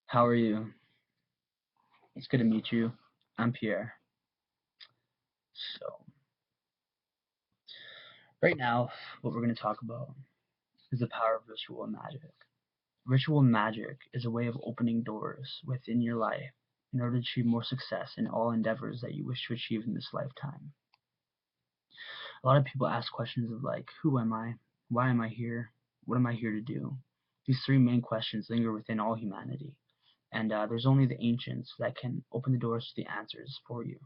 How are you? It's good to meet you. I'm Pierre. So, right now, what we're going to talk about is the power of ritual and magic. Ritual magic is a way of opening doors within your life in order to achieve more success in all endeavors that you wish to achieve in this lifetime. A lot of people ask questions of like, who am I? Why am I here? What am I here to do? These three main questions linger within all humanity, and there's only the ancients that can open the doors to the answers for you.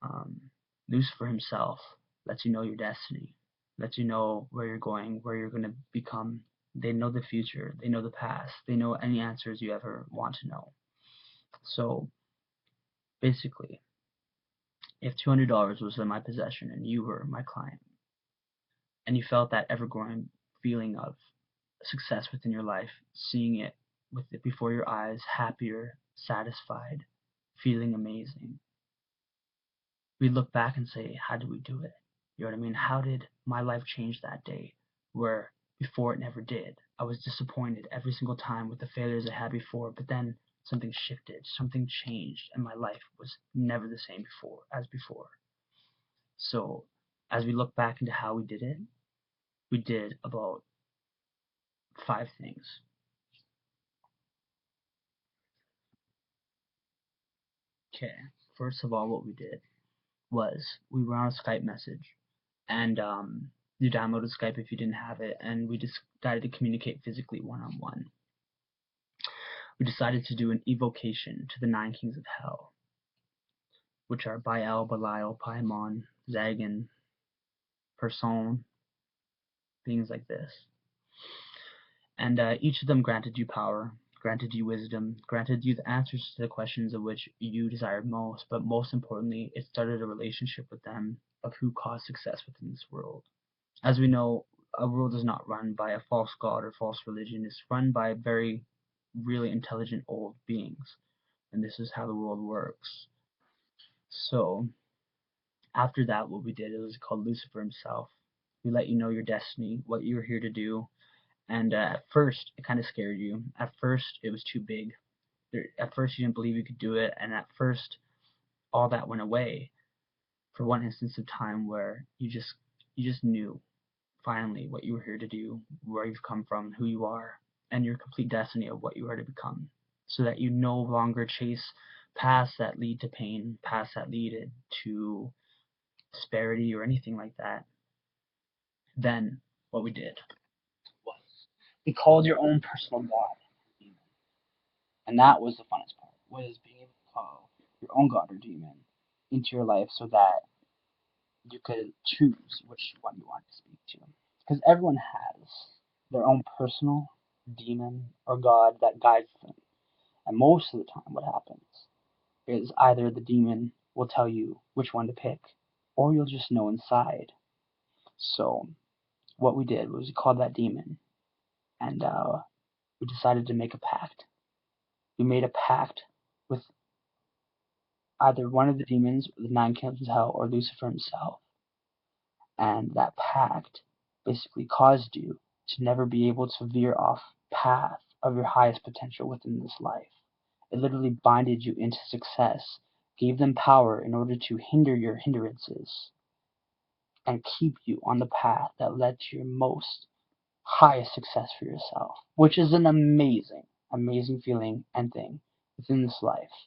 Um, Lucifer himself lets you know your destiny, lets you know where you're going, where you're going to become. They know the future, they know the past, they know any answers you ever want to know. So basically, if $200 was in my possession and you were my client, and you felt that ever growing feeling of success within your life, seeing it with it before your eyes, happier, satisfied, feeling amazing, we look back and say, how did we do it? You know what I mean? How did my life change that day where before it never did? I was disappointed every single time with the failures I had before, but then something shifted, something changed, and my life was never the same before. So as we look back into how we did it, we did about five things. Okay, first of all, what we did was we were on a Skype message, and you downloaded Skype if you didn't have it, and we just decided to communicate physically one on one. We decided to do an evocation to the nine kings of hell, which are Baal, Belial, Paimon, Zagan, Person, things like this. And each of them granted you power, granted you wisdom, granted you the answers to the questions of which you desired most, but most importantly, it started a relationship with them of who caused success within this world. As we know, a world is not run by a false god or false religion. It's run by very, really intelligent old beings. And this is how the world works. So, after that, what we did, it was called Lucifer himself. We let you know your destiny, what you were here to do. And at first, it kind of scared you. At first, it was too big. At first, you didn't believe you could do it. And at first, all that went away for one instance of time where you just knew finally what you were here to do, where you've come from, who you are, and your complete destiny of what you are to become, so that you no longer chase paths that lead to pain, paths that lead to disparity or anything like that. Then what we did was we called your own personal God, and that was the funnest part, was being able to call your own God or demon into your life so that you could choose which one you want to speak to. Because everyone has their own personal demon or god that guides them. And most of the time, what happens is either the demon will tell you which one to pick, or you'll just know inside. So, what we did was we called that demon, and we decided to make a pact. We made a pact with either one of the demons, the nine kingdoms of hell, or Lucifer himself. And that pact basically caused you to never be able to veer off path of your highest potential within this life. It literally binded you into success, gave them power in order to hinder your hindrances, and keep you on the path that led to your most highest success for yourself, which is an amazing, amazing feeling and thing within this life,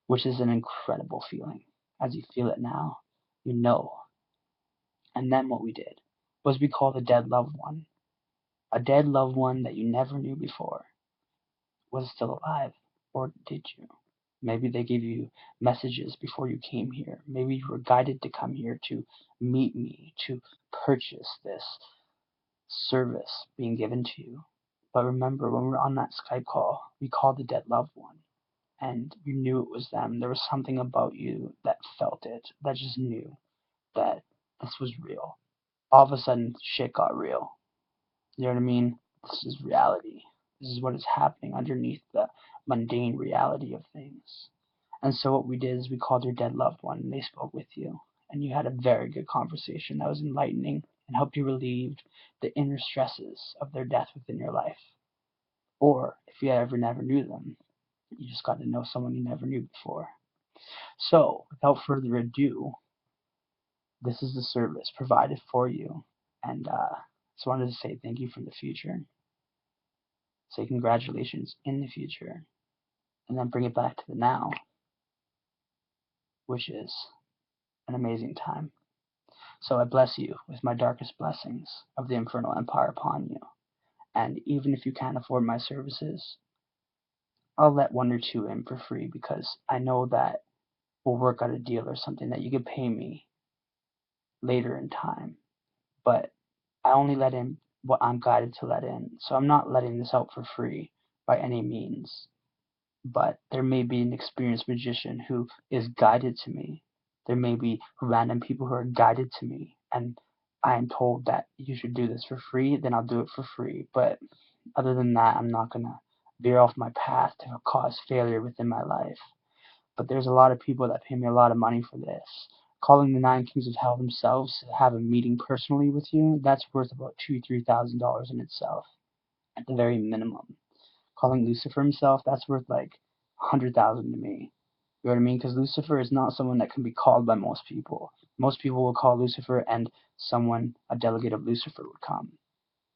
which is an incredible feeling. As you feel it now, you know. And then what we did was we called a dead loved one. A dead loved one that you never knew before was still alive. Or did you? Maybe they gave you messages before you came here. Maybe you were guided to come here to meet me, to purchase this service being given to you. But remember, when we were on that Skype call, we called the dead loved one. And you knew it was them. There was something about you that felt it, that just knew that this was real. All of a sudden, shit got real. You know what I mean? This is reality. This is what is happening underneath the mundane reality of things. And so what we did is we called your dead loved one and they spoke with you. And you had a very good conversation that was enlightening and helped you relieve the inner stresses of their death within your life. Or if you ever never knew them, you just got to know someone you never knew before. So, without further ado, this is the service provided for you. And just wanted to say thank you from the future, say congratulations in the future, and then bring it back to the now, which is an amazing time. So I bless you with my darkest blessings of the infernal empire upon you. And even if you can't afford my services, I'll let one or two in for free because I know that we'll work out a deal or something that you can pay me later in time. But I only let in what I'm guided to let in. So I'm not letting this out for free by any means. But there may be an experienced magician who is guided to me. There may be random people who are guided to me, and I am told that you should do this for free, then I'll do it for free. But other than that, I'm not gonna veer off my path to cause failure within my life. But there's a lot of people that pay me a lot of money for this. Calling the Nine Kings of Hell themselves to have a meeting personally with you, that's worth about $2,000 to $3,000 in itself, at the very minimum. Calling Lucifer himself, that's worth like 100,000 to me. You know what I mean? Because Lucifer is not someone that can be called by most people. Most people will call Lucifer, and someone, a delegate of Lucifer, would come.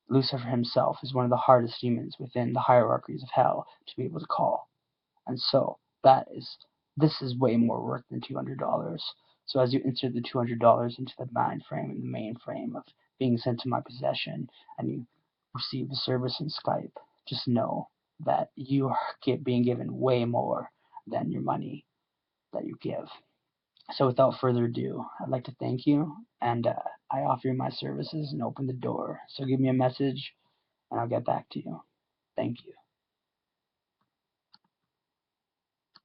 Lucifer himself is one of the hardest demons within the hierarchies of hell to be able to call. And so this is way more worth than $200. So as you insert the $200 into the mind frame and the main frame of being sent to my possession, and you receive the service in Skype, just know that you are being given way more than your money that you give. So without further ado, I'd like to thank you, and I offer you my services and open the door. So give me a message, and I'll get back to you. Thank you.